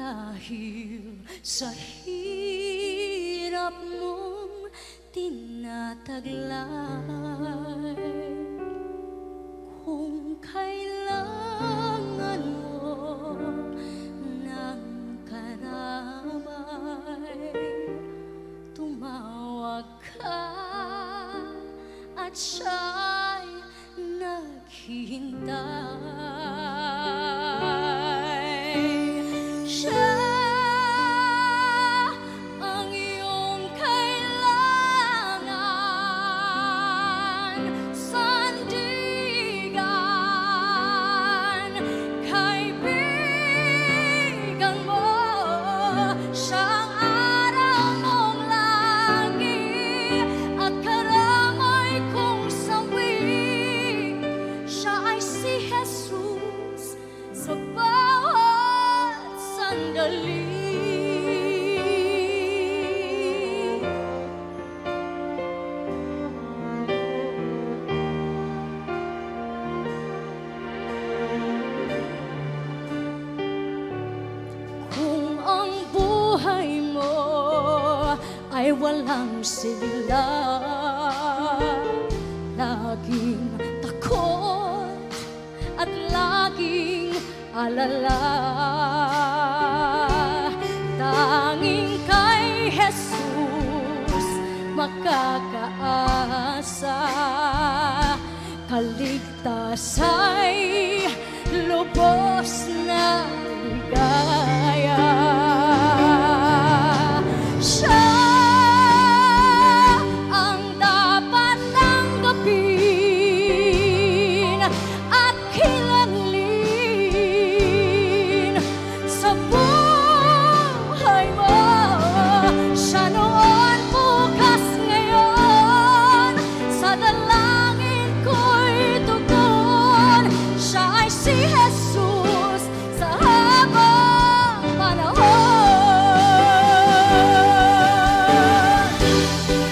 Dahil sa hirap mong tinataglay, kung kailangan mo ng karamay, tumawag ka at siya'y naghihintay. Siya ang iyong kailangan, sandigan, kaibigan mo. Siya ang araw mong lagi at karamay kong sawi. Siya ay si Jesus sa bawat sandali. Kung ang buhay mo ay walang sigla, laging takot at laging alala, tanging kay Jesus makakaasa. Kaligtasa'y lubos na ligaya. Siya ang dapat tanggapin at kilalin sa buhay mo. Siya noon, bukas, ngayon, sa dalangin ko'y tugon. Siya ay si Jesus sa habang panahon.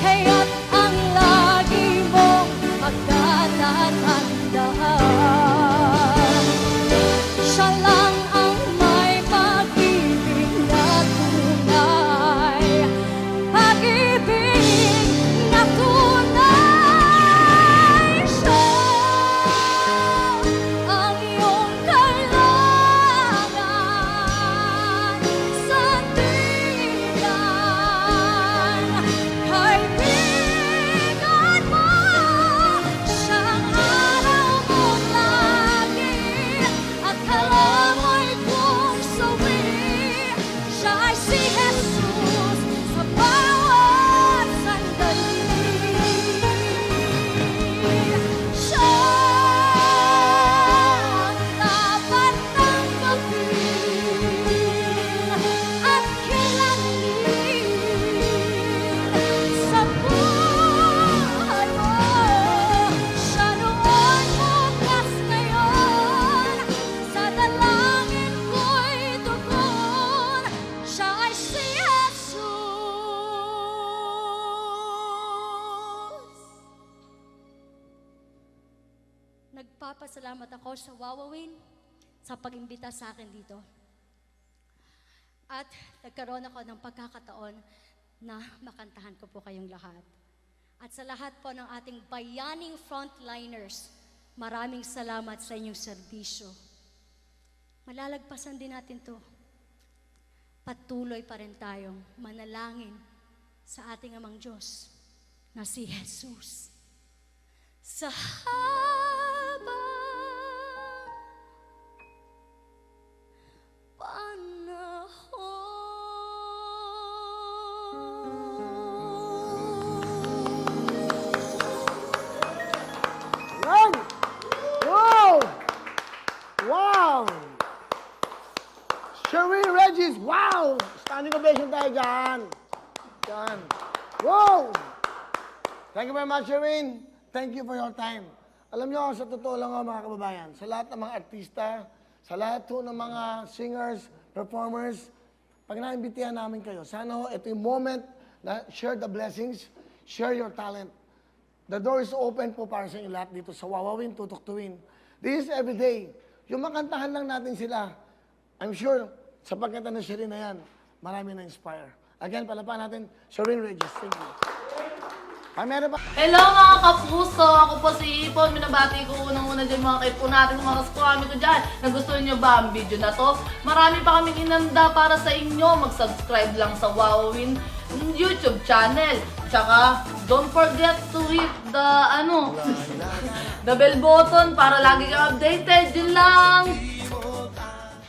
Kaya't ang lagi mong pagtatandaan, siya lang ang may pag-ibig na tunay, pag-ibig na tunay. Siya ang iyong kailangan, sandigan, kaibigan mo. Siya ang araw mong lagi at kalamay kong sawi. Siya ay si Jesus sa bawat sandali. Siya ang dapat tanggapin at kilalin sa buhay mo. Siya noon, bukas, ngayon, sa dalangin ko'y tugon. Siya ay si Jesus. Nagpapasalamat ako sa Wawawin sa pag-imbita sa akin dito. At nagkaroon ako ng pagkakataon na makantahan ko po kayong lahat. At sa lahat po ng ating bayaning frontliners, maraming salamat sa inyong serbisyo. Malalagpasan din natin to. Patuloy pa rin tayong manalangin sa ating Amang Diyos na si Jesus. Sa habang panahon. Yan! Wow! Wow! Sherwin Regis, wow! Standing ovation tayo dyan. Dyan. Wow! Thank you very much, Sherwin. Thank you for your time. Alam nyo, sa totoo lang mga kababayan, sa lahat ng mga artista, sa lahat ng mga singers, performers, pag naimbitihan namin kayo, sana ho, ito yung moment na share the blessings, share your talent. The door is open po para sa inyo lahat dito sa Wawawin, Tutok to Win. This is every day. Yung makantahan lang natin sila, I'm sure, Sa pagkanta ng Shireen na yan, marami na-inspire. Again, palapan natin, Shireen Regis. Thank you. Meron pa? Hello mga kapuso! Ako po si Ipon. Minabati ko unang-una dyan mga kaipo natin, mga kaskwami ko dyan. Nagustuhan nyo ba ang video na to? Marami pa kaming inanda para sa inyo. Mag-subscribe lang sa Wowin YouTube channel. Tsaka, don't forget to hit the, the bell button para lagi kang updated. Yun lang!